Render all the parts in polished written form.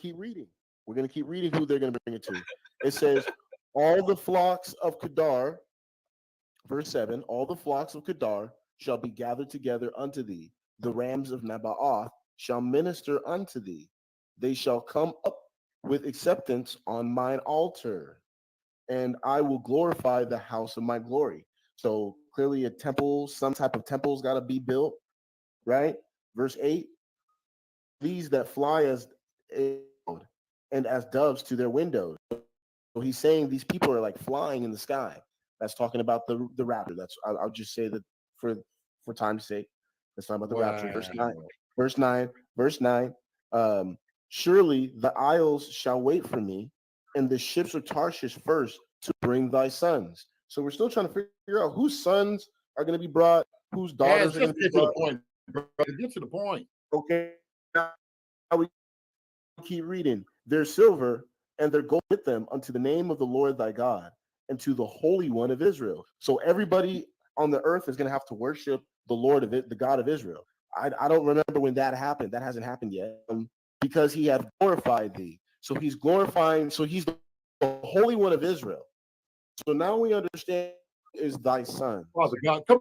keep reading. We're going to keep reading who they're going to bring it to. It says, all the flocks of Kedar, verse 7, all the flocks of Kedar shall be gathered together unto thee. The rams of Nabaoth shall minister unto thee. They shall come up with acceptance on mine altar, and I will glorify the house of my glory. So clearly a temple, some type of temple's got to be built, right? Verse 8, these that fly as and as doves to their windows. So he's saying these people are like flying in the sky. That's talking about the rapture. I'll just say that for time's sake. That's talking about the rapture. Verse 9. Surely the isles shall wait for me, and the ships of Tarshish first to bring thy sons. So we're still trying to figure out whose sons are going to be brought, whose daughters are going to be brought. Get to the point. Okay. Now we keep reading. Their silver and their gold with them unto the name of the Lord thy God and to the Holy One of Israel. So everybody on the earth is going to have to worship the Lord of it, the God of Israel. I don't remember when that happened. That hasn't happened yet. Because he had glorified thee. So he's glorifying, so he's the Holy One of Israel. So now we understand is thy son. Father God, come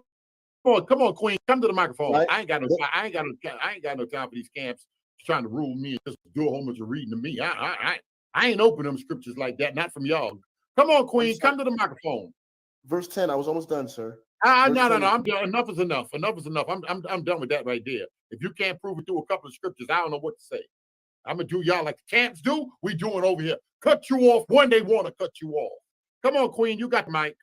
on, Queen, come to the microphone. Right? I ain't got no time for these camps trying to rule me and just do a whole bunch of reading to me. I ain't open them scriptures like that, not from y'all. Come on, Queen, come to the microphone. Verse 10, I was almost done, sir. No. I'm done. Enough is enough. Enough is enough. I'm done with that right there. If you can't prove it through a couple of scriptures, I don't know what to say. I'm gonna do y'all like the camps do. We doing over here. Cut you off when they want to cut you off. Come on, Queen, you got the mic.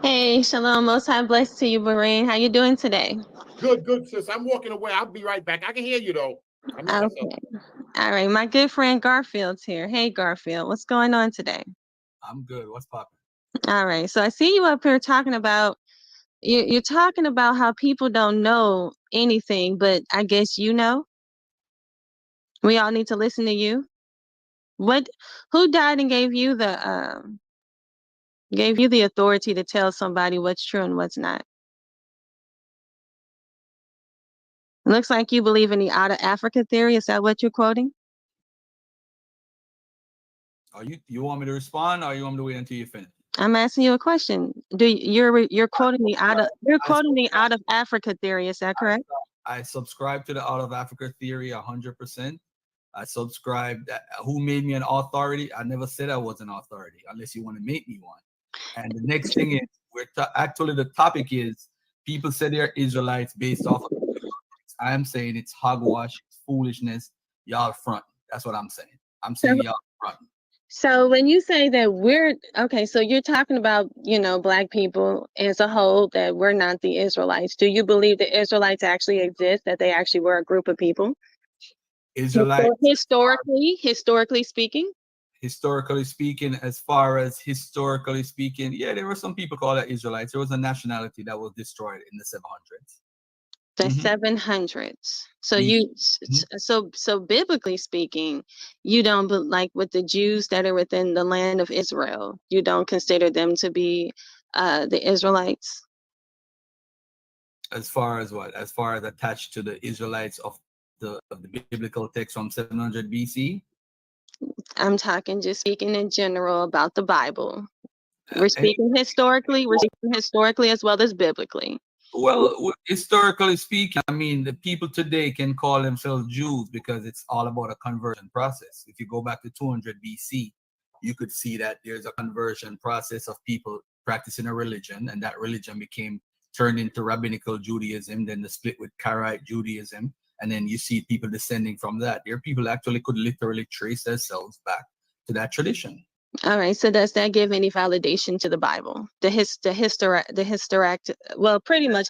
Hey, shalom, most high, blessed to you, Berean. How you doing today? Good, sis. I'm walking away. I'll be right back. I can hear you though. Okay. All right, my good friend Garfield's here. Hey, Garfield, what's going on today? I'm good. What's poppin'? All right, so I see you up here talking about you're talking about how people don't know anything, but I guess you know. We all need to listen to you. Who died and gave you the authority to tell somebody what's true and what's not? Looks like you believe in the out of Africa theory. Is that what you're quoting? Are you want me to respond, or you want me to wait until you finish? I'm asking you a question. You're quoting the out of Africa theory? Is that correct? I subscribe to the out of Africa theory 100%. I subscribe that. Who made me an authority? I never said I was an authority, unless you want to make me one. And the next thing is, actually the topic is people say they're Israelites based off of. I am saying it's hogwash, it's foolishness. Y'all front. That's what I'm saying. I'm saying y'all front. So when you say that so you're talking about, Black people as a whole, that we're not the Israelites. Do you believe the Israelites actually exist, that they actually were a group of people? Israelites, historically speaking? Historically speaking, yeah, there were some people called that Israelites. There was a nationality that was destroyed in the 700s. The 700s. So so biblically speaking, you don't, but like with the Jews that are within the land of Israel, you don't consider them to be the Israelites? As far as what? As far as attached to the Israelites of the biblical text from 700 BC? I'm just speaking in general about the Bible. We're speaking historically as well as biblically. Well, historically speaking, I mean, the people today can call themselves Jews because it's all about a conversion process. If you go back to 200 BC, you could see that there's a conversion process of people practicing a religion, and that religion turned into rabbinical Judaism, then the split with Karaite Judaism, and then you see people descending from that. There are people actually could literally trace themselves back to that tradition. All right. So does that give any validation to the Bible? Well, pretty much.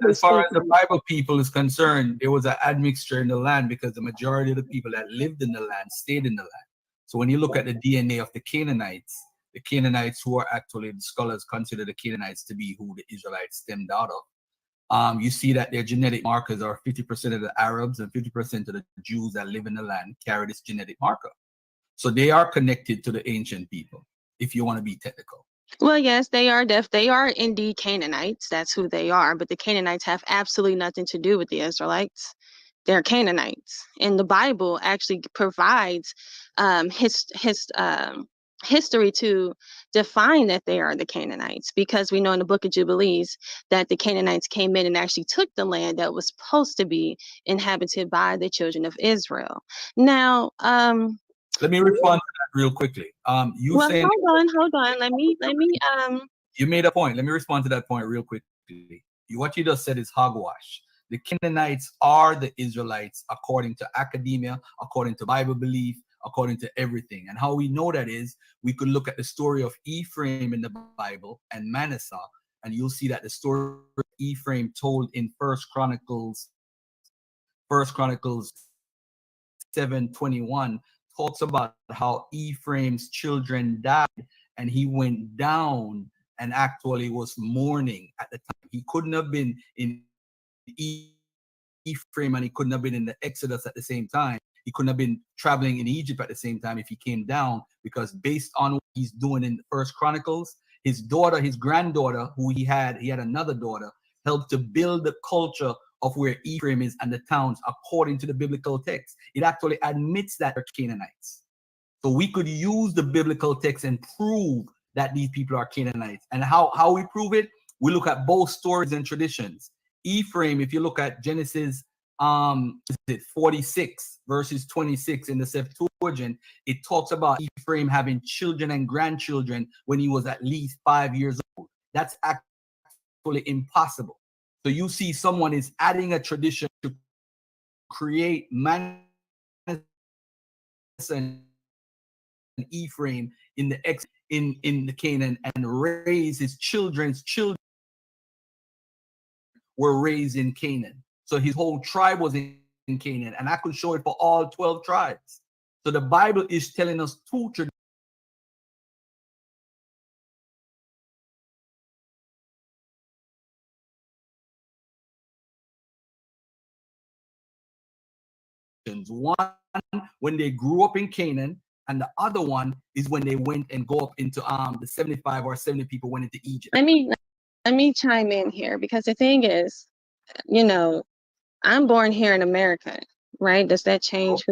As far as the Bible people is concerned, there was an admixture in the land because the majority of the people that lived in the land stayed in the land. So when you look at the DNA of the Canaanites who are actually, the scholars consider the Canaanites to be who the Israelites stemmed out of, you see that their genetic markers are 50% of the Arabs and 50% of the Jews that live in the land carry this genetic marker. So they are connected to the ancient people, if you want to be technical. Well, yes, they are they are indeed Canaanites. That's who they are. But the Canaanites have absolutely nothing to do with the Israelites. they're Canaanites, and the Bible actually provides history to define that they are the Canaanites, because we know in the book of Jubilees that the Canaanites came in and actually took the land that was supposed to be inhabited by the children of Israel. Now, let me respond to that real quickly. You well, saying hold on. Let me you made a point. Let me respond to that point real quickly. What you just said is hogwash. The Canaanites are the Israelites according to academia, according to Bible belief, according to everything. And how we know that is we could look at the story of Ephraim in the Bible and Manasseh, and you'll see that the story of Ephraim told in First Chronicles 7:21 talks about how Ephraim's children died, and he went down and actually was mourning at the time. He couldn't have been in Ephraim, and he couldn't have been in the Exodus at the same time. He couldn't have been traveling in Egypt at the same time if he came down, because based on what he's doing in First Chronicles, his granddaughter, who he had another daughter, helped to build the culture of where Ephraim is and the towns according to the biblical text. It actually admits that they're Canaanites. So we could use the biblical text and prove that these people are Canaanites. And how we prove it? We look at both stories and traditions. Ephraim, if you look at Genesis 46 verses 26 in the Septuagint, it talks about Ephraim having children and grandchildren when he was at least 5 years old. That's actually impossible. So you see someone is adding a tradition to create Manasseh and Ephraim in the Canaan, and raise his children's children were raised in Canaan. So his whole tribe was in Canaan, and I could show it for all 12 tribes. So the Bible is telling us two traditions. One, when they grew up in Canaan, and the other one is when they went and go up into the 75 or 70 people went into Egypt. let me chime in here, because the thing is, you know, I'm born here in America, right? Does that change?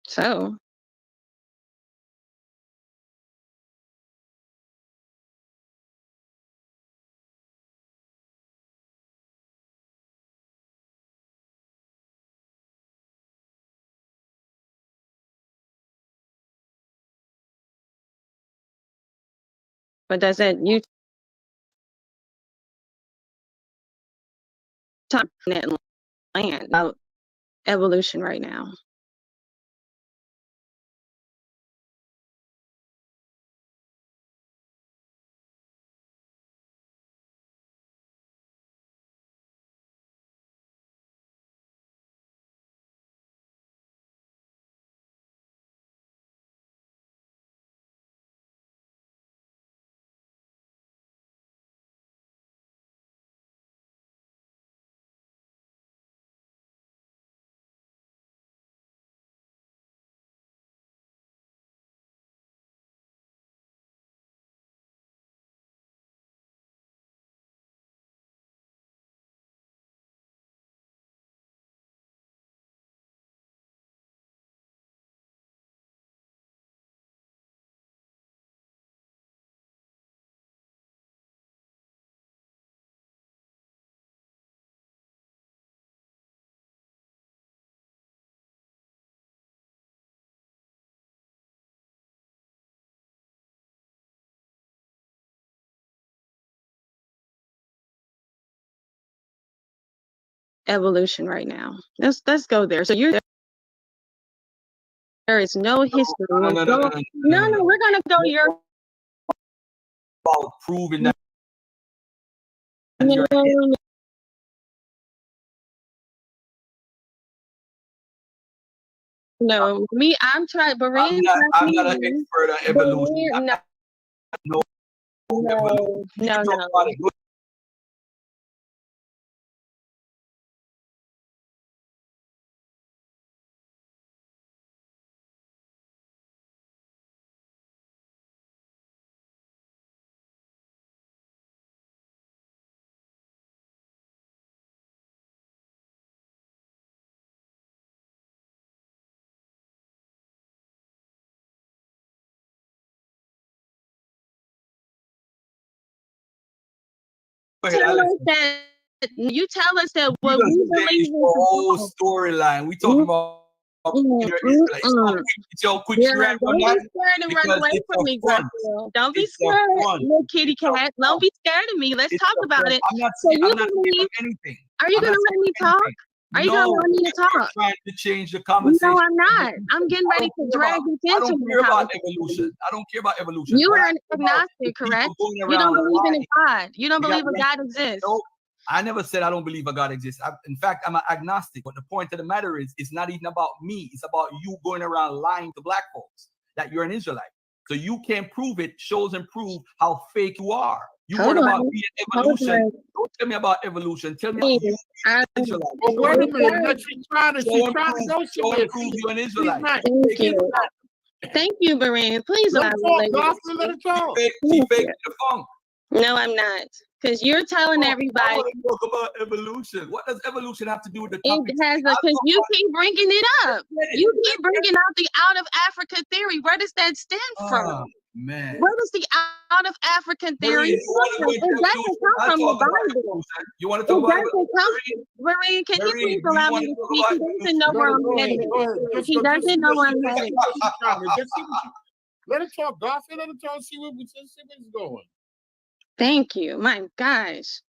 So but does that you talk that land about evolution right now? Evolution right now. Let's go there. So there is no history. No, We're gonna go your about proving that no, no. I'm trying. I'm not an expert on evolution. No, no. tell us that what Because we finish believe the is whole wrong. storyline. We talking about it's your quick Yeah, shred don't on be that scared and run because away it's from a me, front. Garfield. Don't be It's a scared, front. little kitty It's a cat. Don't front. be scared of me. Let's It's talk a about front. it. I'm not So scared. you I'm not scared believe? of anything. Are you I'm gonna not let scared me of talk? anything. Are you gonna No, let me to you're talk? trying to change the No, conversation. I'm not. I'm getting I ready don't to care drag about. this I into don't my care about conversation. evolution. I don't care about evolution. You What are I an care about is agnostic, people correct? going You don't around believe in a lying. God. You don't We got believe a God exists. no. I never said I don't believe a God exists. In fact, I'm an agnostic. But the point of the matter is, it's not even about me. It's about you going around lying to black folks that you're an Israelite. So you can't prove it. Shows and prove how fake you are. You Hold worried about on. being Hold evolution. on. Don't tell me about evolution. Tell me about you Please. being an Israelite. Well, wait a minute. Now she's trying to Show and negotiate. prove you're an She's Israelite. not. Thank She's you. not. Thank you, Berean. Please Let allow her me, talk, lady. Garfield. Let her talk. She Thank fake you. the funk. No, I'm not. Because you're telling I everybody want to talk about evolution. What does evolution have to do with the it topic? has because you keep bringing it up. You keep bringing out the out of Africa theory. Where does that stem from? Oh man. Where does the out of African theory Berean, you want to come go from? into It doesn't evolution? come I'll from the talk about Bible. evolution. You want to It talk about doesn't come. evolution? Berean, can you Berean, please do you allow want me to to talk speak? about He doesn't evolution? know where I'm Go ahead. headed. Go ahead. He doesn't know where I'm Just headed. see what she's trying to. Just see what she. Let her talk, Garfield. Let her talk. See where it's going. Thank you. My gosh.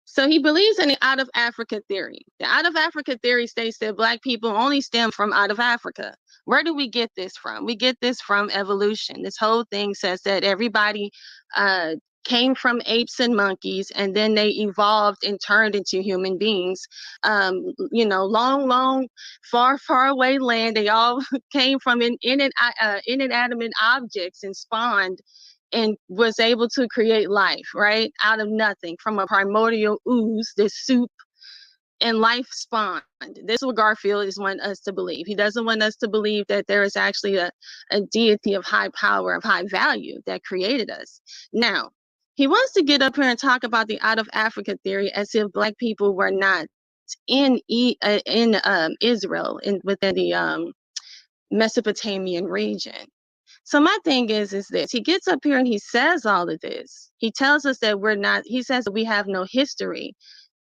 So he believes in the out of Africa theory. The out of Africa theory states that black people only stem from out of Africa. Where do we get this from? We get this from evolution. This whole thing says that everybody came from apes and monkeys, and then they evolved and turned into human beings. Long, far away land. They all came from inanimate objects and spawned and was able to create life, right? Out of nothing, from a primordial ooze, this soup, and life spawned. This is what Garfield is wanting us to believe. He doesn't want us to believe that there is actually a deity of high power, of high value that created us. Now, he wants to get up here and talk about the out of Africa theory as if black people were not in Israel, within the Mesopotamian region. So my thing is this. He gets up here and he says all of this. He tells us that he says that we have no history.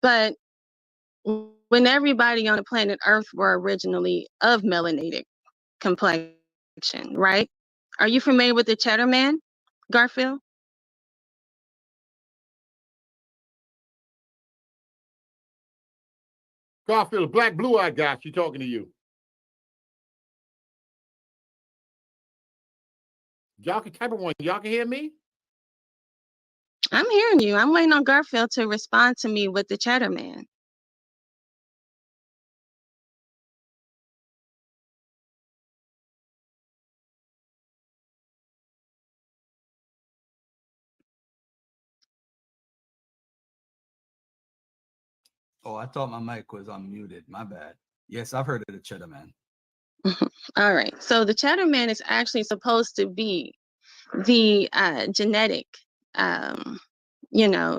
But when everybody on the planet Earth were originally of melanated complexion, right? Are you familiar with the Cheddar Man, Garfield? Garfield, a black blue-eyed guy. She talking to you. Y'all can type of one. Y'all can hear me? I'm hearing you. I'm waiting on Garfield to respond to me with the Cheddar Man. Oh, I thought my mic was unmuted. My bad. Yes, I've heard of the Cheddar Man. All right. So the Cheddar Man is actually supposed to be the genetic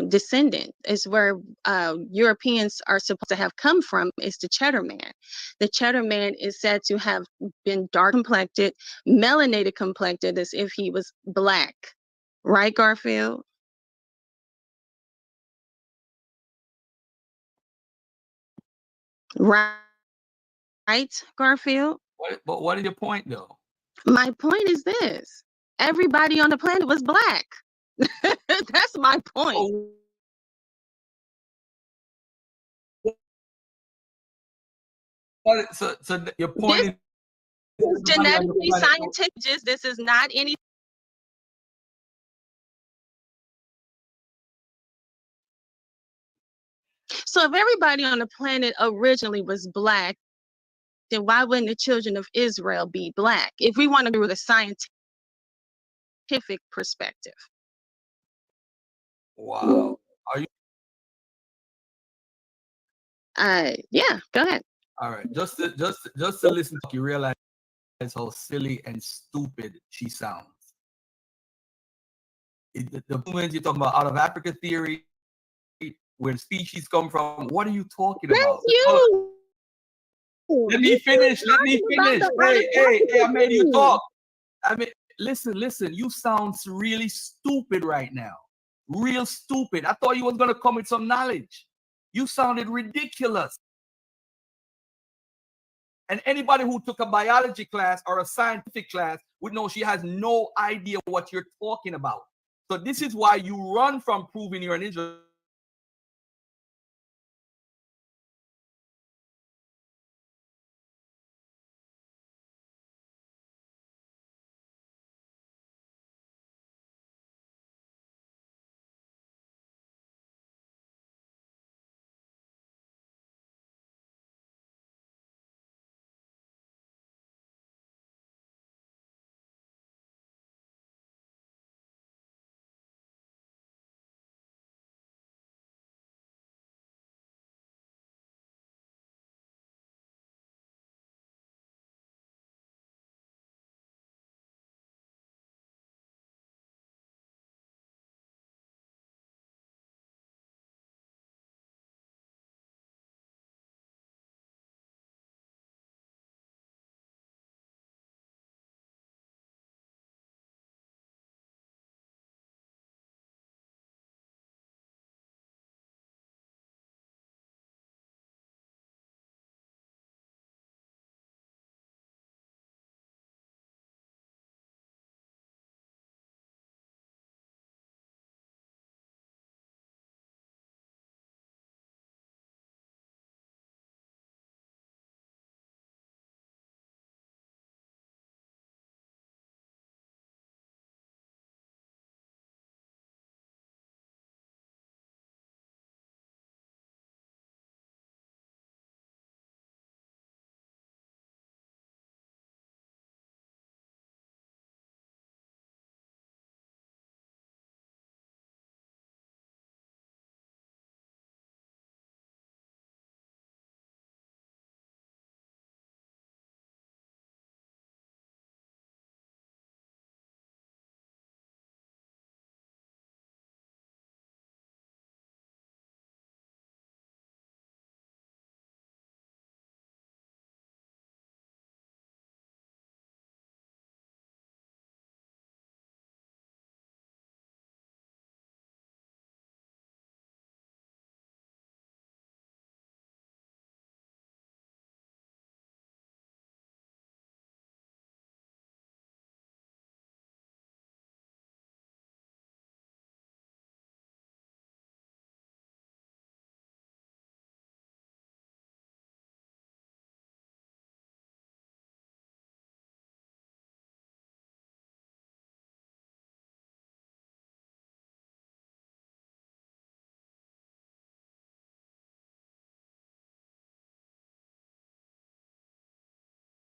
descendant, is where Europeans are supposed to have come from, is the Cheddar Man. The Cheddar Man is said to have been dark complected, melanated complected, as if he was black. Right, Garfield? Right, Garfield? But what is your point, though? My point is this. Everybody on the planet was black. That's my point. Oh, so your point is genetically scientific. This is not any. So if everybody on the planet originally was black, then why wouldn't the children of Israel be black? If we want to go with a scientific perspective. Wow. Are you? Yeah, go ahead. All right. Just to listen to you realize how silly and stupid she sounds. The moment you're talking about out of Africa theory, where species come from, what are you talking about? You. Let me finish. Hey, I made you talk. I mean, listen, you sound really stupid right now. Real stupid. I thought you was gonna come with some knowledge. You sounded ridiculous. And anybody who took a biology class or a scientific class would know she has no idea what you're talking about. So this is why you run from proving you're an Israelite.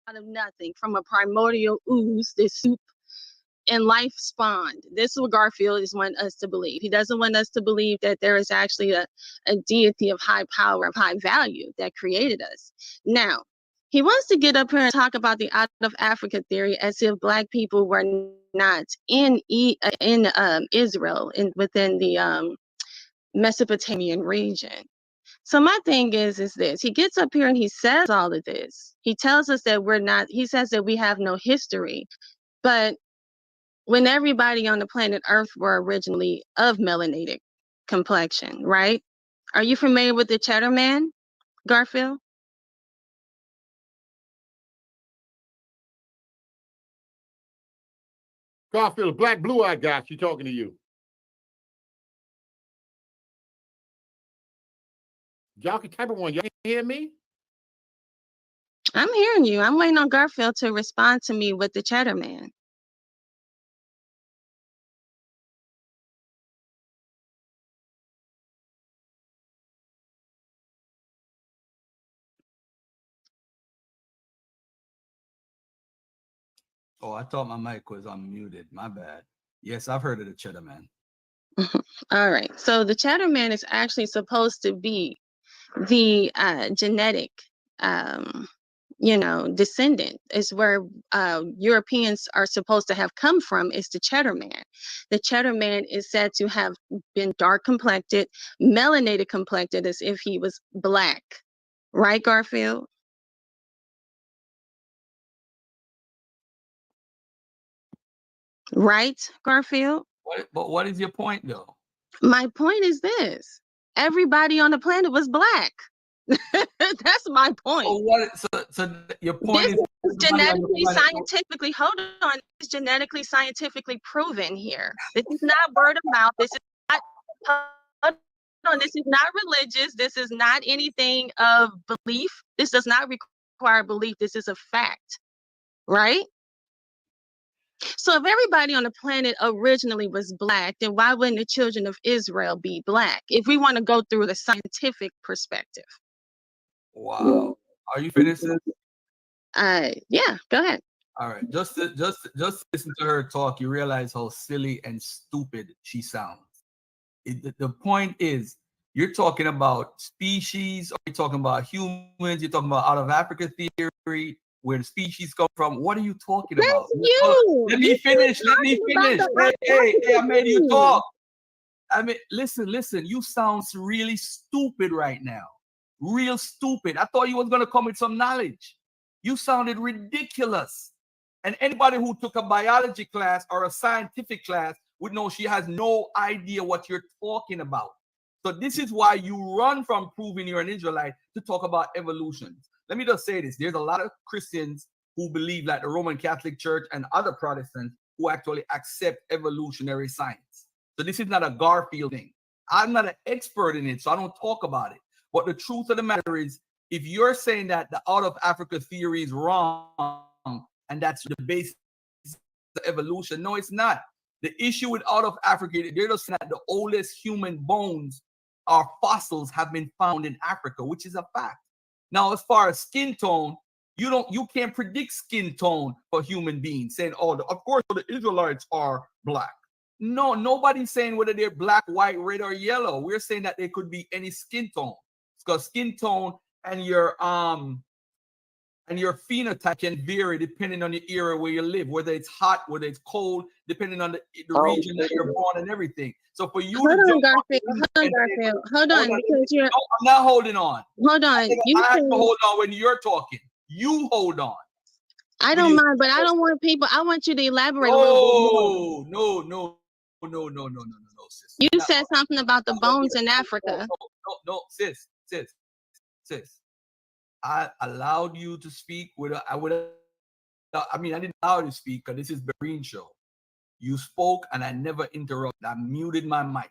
Out of nothing, from a primordial ooze, this soup and life spawned. This is what Garfield is wanting us to believe. He doesn't want us to believe that there is actually a deity of high power, of high value that created us. Now, he wants to get up here and talk about the out of Africa theory as if Black people were not in Israel, within the Mesopotamian region. So my thing is this. He gets up here and he says all of this. He tells us that we're not, he says that we have no history. But when everybody on the planet Earth were originally of melanated complexion, right? Are you familiar with the Cheddar Man, Garfield? Garfield, a black blue-eyed guy, she talking to you. Y'all can type of one. Y'all can hear me? I'm hearing you. I'm waiting on Garfield to respond to me with the Cheddar Man. Oh, I thought my mic was unmuted. My bad. Yes, I've heard of the Cheddar Man. All right. So the Cheddar Man is actually supposed to be the genetic descendant, is where Europeans are supposed to have come from, is the Cheddar Man. The Cheddar Man is said to have been dark complected, melanated complected, as if he was Black. Right, Garfield? Right, Garfield? But what is your point, though? My point is this: everybody on the planet was black. That's my point. So what? So your point This is is everybody on the genetically, planet. scientifically, hold on, it's genetically, scientifically proven here. This is not word of mouth. This is not, hold on, this is not religious. This is not anything of belief. This does not require belief. This is a fact, right? So if everybody on the planet originally was black, then why wouldn't the children of Israel be black? If we want to go through the scientific perspective. Wow. Are you finished? Yeah, go ahead. All right. Just listen to her talk. You realize how silly and stupid she sounds. The point is, you're talking about species, or you're talking about humans, you're talking about out of Africa theory, where the species come from. What are you talking about? You. Let me finish. Let me finish. Hey, I made you talk. I mean, listen. You sound really stupid right now. Real stupid. I thought you was gonna come with some knowledge. You sounded ridiculous. And anybody who took a biology class or a scientific class would know she has no idea what you're talking about. So this is why you run from proving you're an Israelite to talk about evolution. Let me just say this. There's a lot of Christians who believe, like the Roman Catholic Church and other Protestants, who actually accept evolutionary science. So this is not a Garfield thing. I'm not an expert in it, so I don't talk about it. But the truth of the matter is, if you're saying that the out of Africa theory is wrong, and that's the basis of evolution, no, it's not. The issue with out of Africa, they're just saying that the oldest human bones or fossils have been found in Africa, which is a fact. Now, as far as skin tone, you can't predict skin tone for human beings, saying, oh, of course the Israelites are black. No, nobody's saying whether they're black, white, red, or yellow. We're saying that they could be any skin tone. Because skin tone and your phenotype can vary depending on the area where you live, whether it's hot, whether it's cold, depending on the region that you're born and everything. So for you Hold to on, jump Garfield. Hold on, because you're. No, I'm not holding on. Hold on. I have to hold on when you're talking. You hold on. I don't mind, but I don't want people. I want you to elaborate a little bit more. No, sis. You said something about the bones in Africa. No, sis. I allowed you to speak I didn't allow you to speak because this is Berean show. You spoke and I never interrupted. I muted my mic.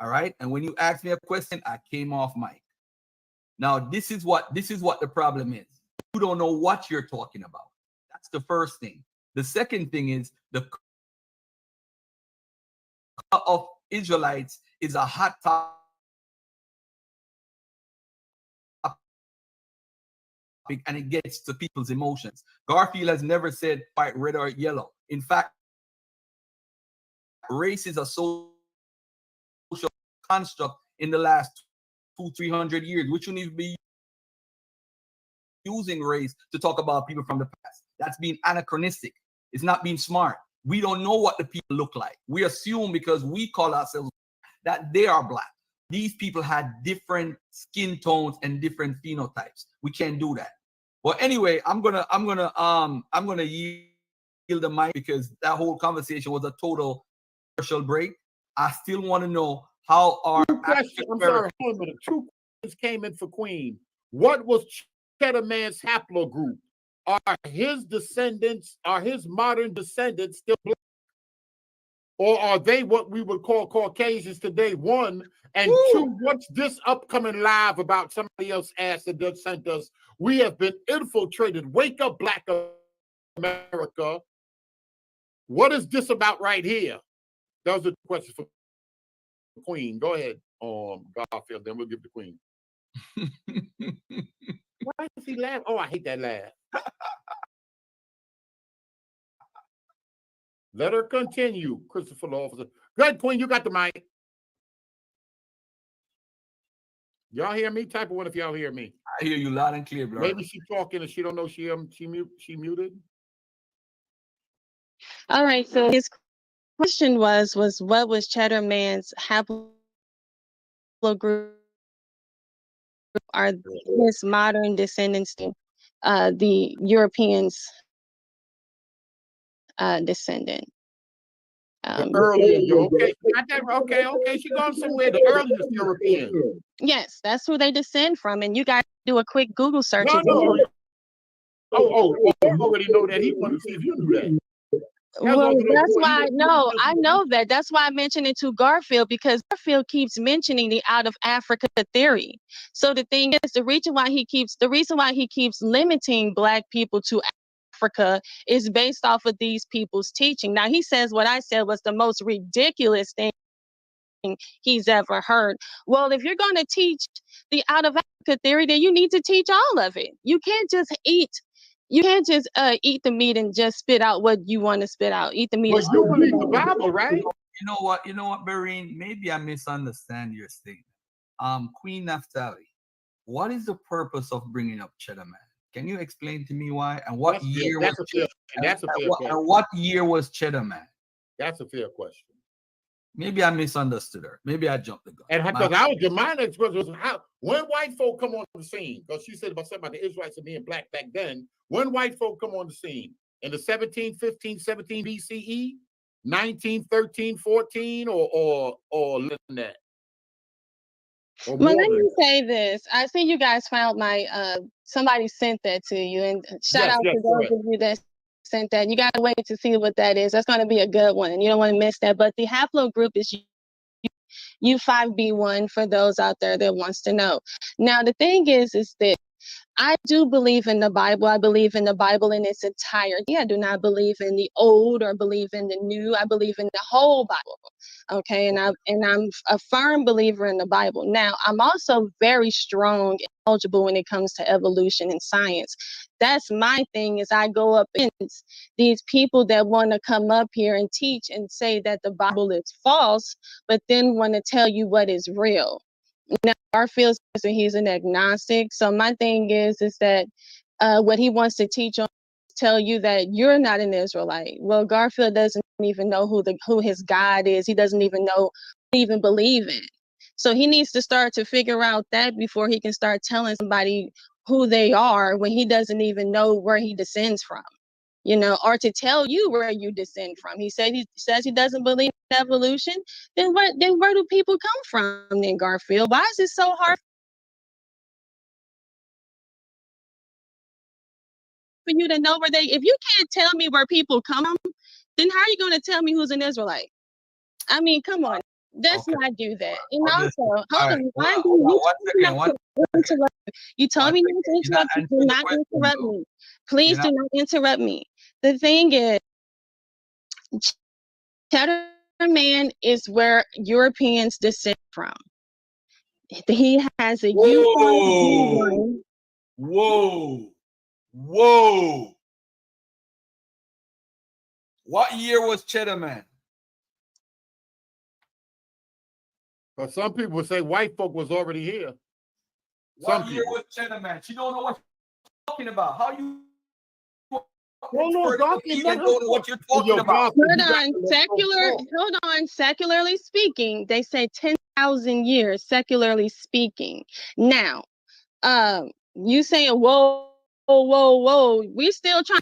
All right. And when you asked me a question, I came off mic. Now, this is what the problem is. You don't know what you're talking about. That's the first thing. The second thing is the color of Israelites is a hot topic, and it gets to people's emotions. Garfield has never said white, red, or yellow. In fact, race is a social construct in the last 200-300 years, which you need to be using race to talk about people from the past. That's being anachronistic. It's not being smart. We don't know what the people look like. We assume because we call ourselves that they are black. These people had different skin tones and different phenotypes. We can't do that. Well, anyway, I'm gonna yield the mic because that whole conversation was a total commercial break. I still want to know how our I'm sorry, hold on a minute. Two questions came in for Queen. What was Cheddar Man's haplogroup? Are his modern descendants still black? Or are they what we would call Caucasians today? One, and two, what's this upcoming live about somebody else asked that just sent us? We have been infiltrated. Wake up, Black America. What is this about right here? That was the question for Queen. Go ahead, Garfield, then we'll give the Queen. Why does he laugh? Oh, I hate that laugh. Let her continue, Christopher Law Officer. Go ahead, Queen, you got the mic. Y'all hear me? Type of one if y'all hear me. I hear you loud and clear, bro. Maybe she's talking and she don't know she muted. All right, so his question was what was Cheddar Man's haplogroup? Are his modern descendants the Europeans descendant? The Um, earliest, okay, got that, okay. She gone somewhere. The earliest Europeans. yes, that's who they descend from. And you guys do a quick Google search. No, no. You already know that. He wanted to see if you knew that. Well, that's why I know that. That's why I mentioned it to Garfield, because Garfield keeps mentioning the out of Africa theory. So the thing is, the reason why he keeps limiting Black people to Africa is based off of these people's teaching. Now he says what I said was the most ridiculous thing he's ever heard. Well, if you're going to teach the out of Africa theory, then you need to teach all of it. You can't just eat the meat and just spit out what you want to spit out. Eat the meat. But you believe the Bible, right? You know what, Berean? Maybe I misunderstand your statement. Queen Naphtali, what is the purpose of bringing up Cheddar Man? Can you explain to me why? And what year was Cheddar? That's a fair question. And what year was Cheddar Man? That's a fair question. Maybe I misunderstood her. Maybe I jumped the gun. And because my next question was how when white folk come on the scene, because she said about something about the Israelites and being Black back then. When white folk come on the scene in the 17, 17 BCE, 19, 13, 14, or less than that. Well, let me say this. I see you guys found my somebody sent that to you, and shout out to those of you that sent that. You gotta wait to see what that is. That's gonna be a good one. You don't want to miss that. But the haplogroup is U5B1 for those out there that wants to know. Now the thing is that I do believe in the Bible. I believe in the Bible in its entirety. I do not believe in the old or believe in the new. I believe in the whole Bible. Okay, and I'm a firm believer in the Bible. Now, I'm also very strong and knowledgeable when it comes to evolution and science. That's my thing. Is I go up against these people that want to come up here and teach and say that the Bible is false, but then want to tell you what is real. Now, Garfield says that he's an agnostic. So my thing is that what he wants to teach on, tell you that you're not an Israelite. Well, Garfield doesn't even know who his God is. He doesn't even know, even believe in. So he needs to start to figure out that before he can start telling somebody who they are when he doesn't even know where he descends from. Or to tell you where you descend from. He says he doesn't believe in evolution. Then where do people come from then, Garfield? Why is it so hard for you to know where if you can't tell me where people come from, then how are you going to tell me who's an Israelite? I mean, come on. Let's not do that. And also, you told me not to interrupt you. Do not interrupt me. Please do not interrupt me. The thing is, Cheddar Man is where Europeans descend from. He has a U5B1. Whoa. What year was Cheddar Man? But some people would say white folk was already here. What year was Cheddar Man? She don't know what you're talking about. How you don't know what you're talking about. Hold on. Secularly speaking, they say 10,000 years, secularly speaking. Now, you saying, whoa. We still trying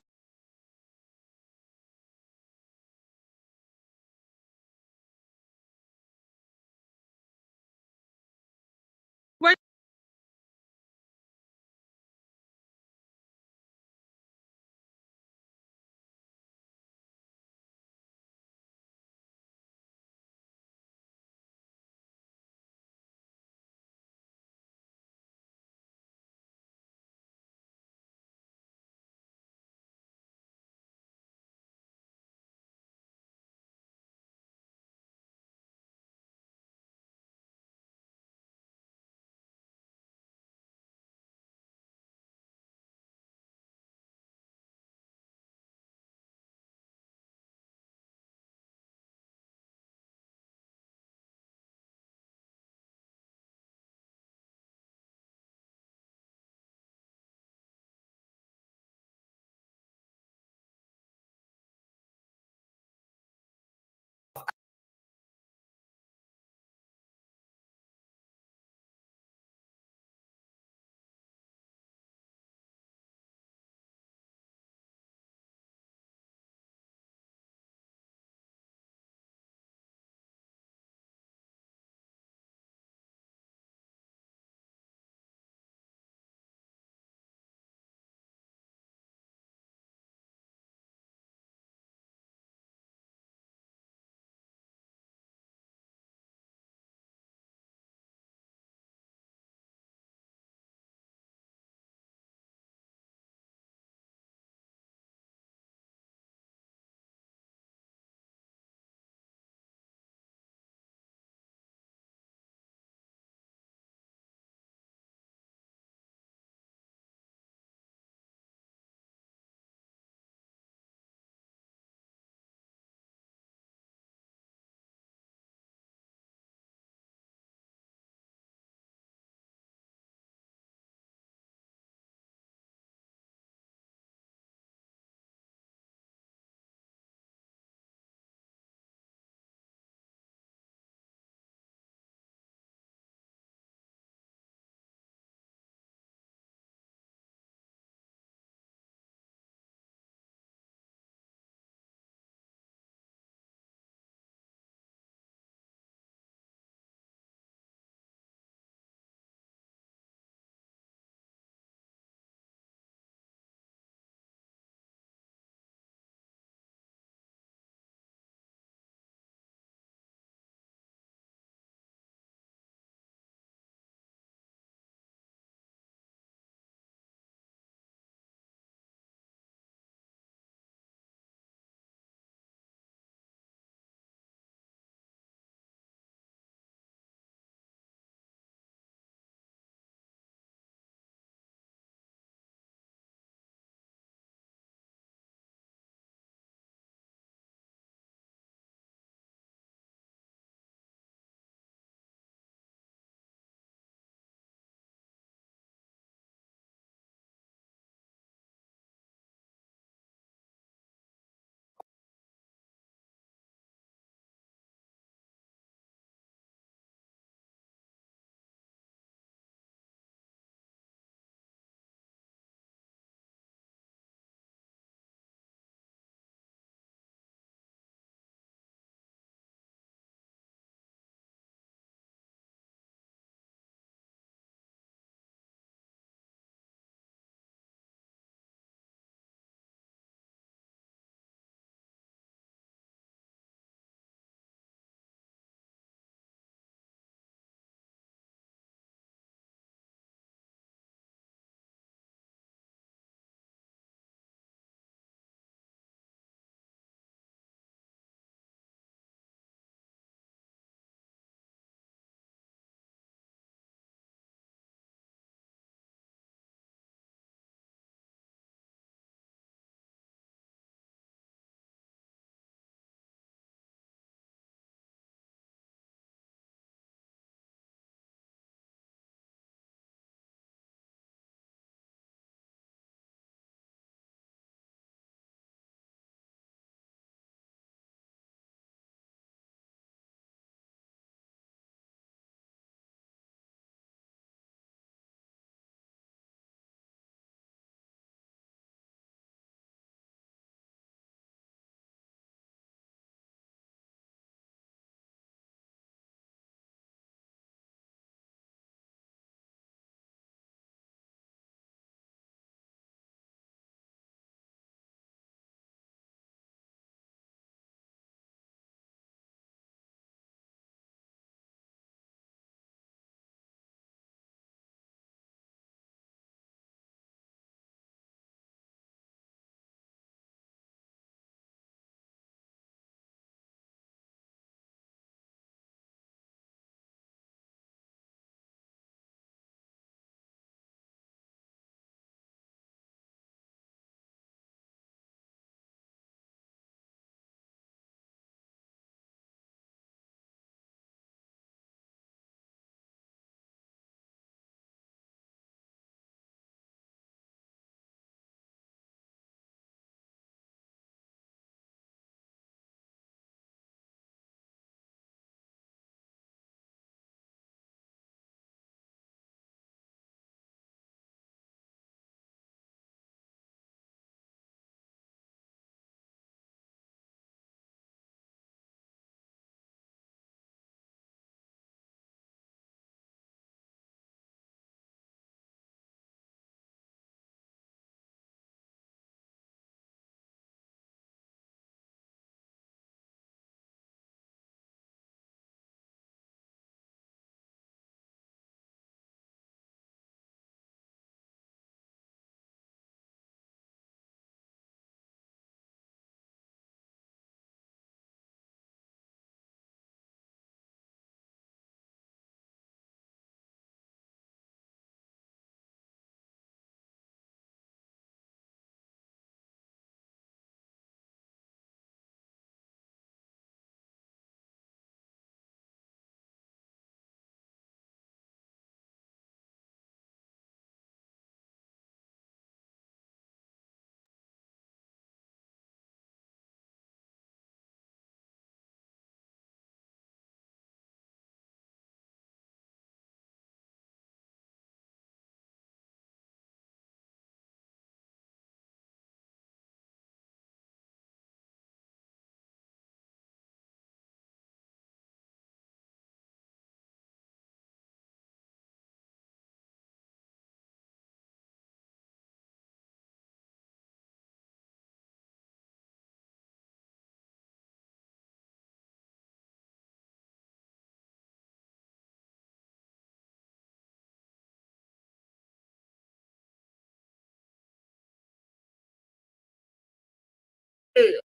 there?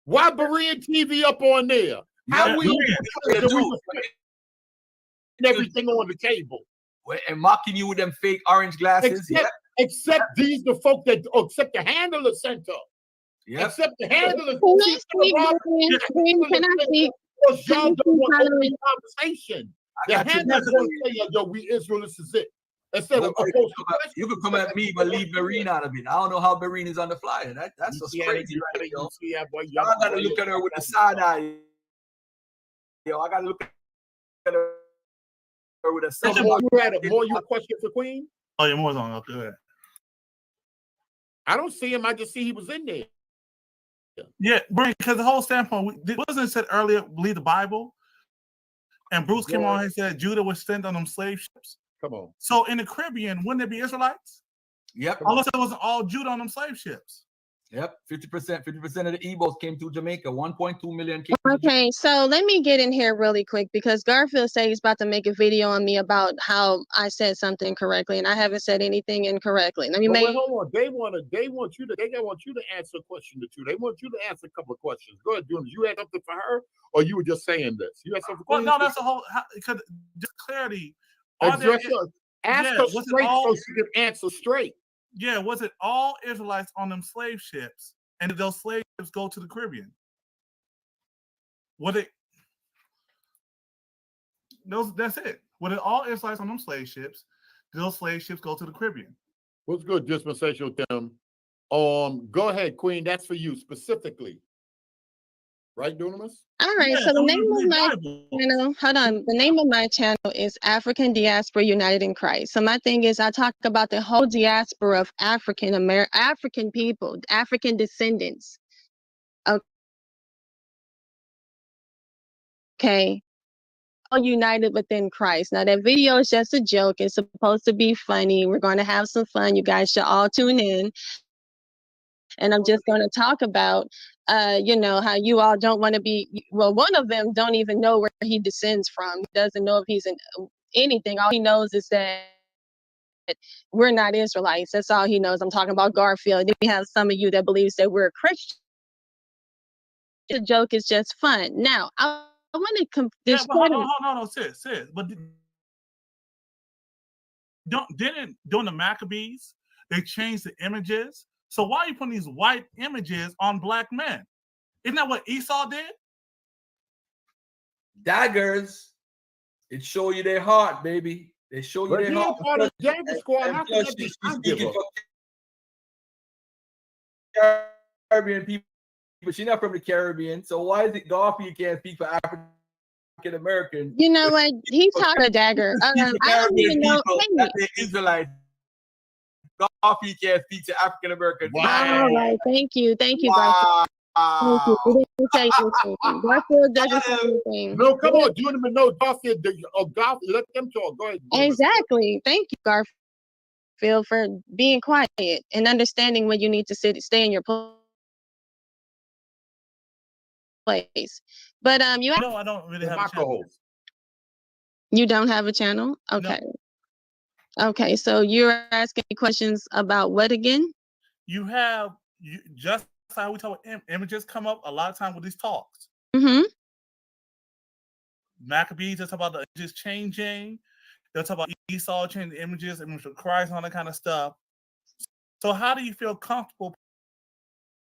Why Berean TV up on there? How Yeah, we Berean, that we was putting everything on the table? and mocking you with them fake orange glasses. Except these the folk that except the handler center. Yeah. Except the handler. Can I speak, Berean? Can I speak? Because y'all don't want open conversation. The I got you. handler's gonna say, yo, we Israelites is it. Instead of You could come at me, but leave Berean out of it. I don't know how Berean is on the flyer. That's just crazy, right? Yo. I gotta look at her with the side eye. Yo, I gotta look at her with a side eye. More your question for Queen? Oh, yeah, more on. Okay, good. I don't see him. I just see he was in there. Yeah, because the whole standpoint, wasn't it said earlier, believe the Bible? And Bruce came on and said Judah was sent on them slave ships. Come on. So in the Caribbean, wouldn't there be Israelites? Yep. Unless it wasn't all Judah on them slave ships. Yep. 50% of the Igbos came to Jamaica. 1.2 million came to Okay, so let me get in here really quick because Garfield said he's about to make a video on me about how I said something incorrectly, and I haven't said anything incorrectly. Let me But make. wait, hold on. They want you to answer a question or two. They want you to answer a couple of questions. Go ahead, Dunes. You had something for her, or you were just saying this? You had something for Well, no, that's the whole, because just clarity. Ask her straight so she can answer straight. Yeah, was it all Israelites on them slave ships? And did those slave ships go to the Caribbean? That's it. Were it all Israelites on them slave ships? Did those slave ships go to the Caribbean? What's good, dispensational them? Go ahead, Queen. That's for you specifically. Right, Dunamis? All right, so the name of my channel, hold on. The name of my channel is African Diaspora United in Christ. So my thing is I talk about the whole diaspora of African people, African descendants. Okay. All united within Christ. Now that video is just a joke. It's supposed to be funny. We're going to have some fun. You guys should all tune in. And I'm just going to talk about, how you all don't want to be, well, one of them don't even know where he descends from. He doesn't know if he's anything. All he knows is that we're not Israelites. That's all he knows. I'm talking about Garfield. Then we have some of you that believes that we're Christian. The joke is just fun. Now, I want to no, sis. But didn't during the Maccabees they changed the images? So why are you putting these white images on black men? Isn't that what Esau did? Daggers. It show you their heart, baby. They show you their heart. Part of the Dagger Squad. How can that be? Caribbean people, but she's not from the Caribbean. So why is it Garfield can't speak for African American? You know what? He's talking a Dagger. I don't even know. Hey. Israelites. Garfield can't speak to African Americans. Wow. All right. Thank you, wow. Garfield. Thank you. We didn't say anything. Garfield doesn't say anything. No, come on. Do them know Garfield. Garfield. Let them talk. Go ahead. Exactly. Thank you, Garfield, for being quiet and understanding when you need to stay in your place. But you. No, I don't really have a channel. You don't have a channel? Okay. No. Okay, so you're asking me questions about what again? Just how we talk about images come up a lot of times with these talks. Mm-hmm. Maccabees, they talk about the images changing. They'll talk about Esau changing the images, image of Christ, and all that kind of stuff. So how do you feel comfortable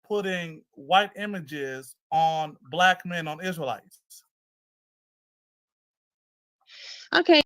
putting white images on black men, on Israelites? Okay,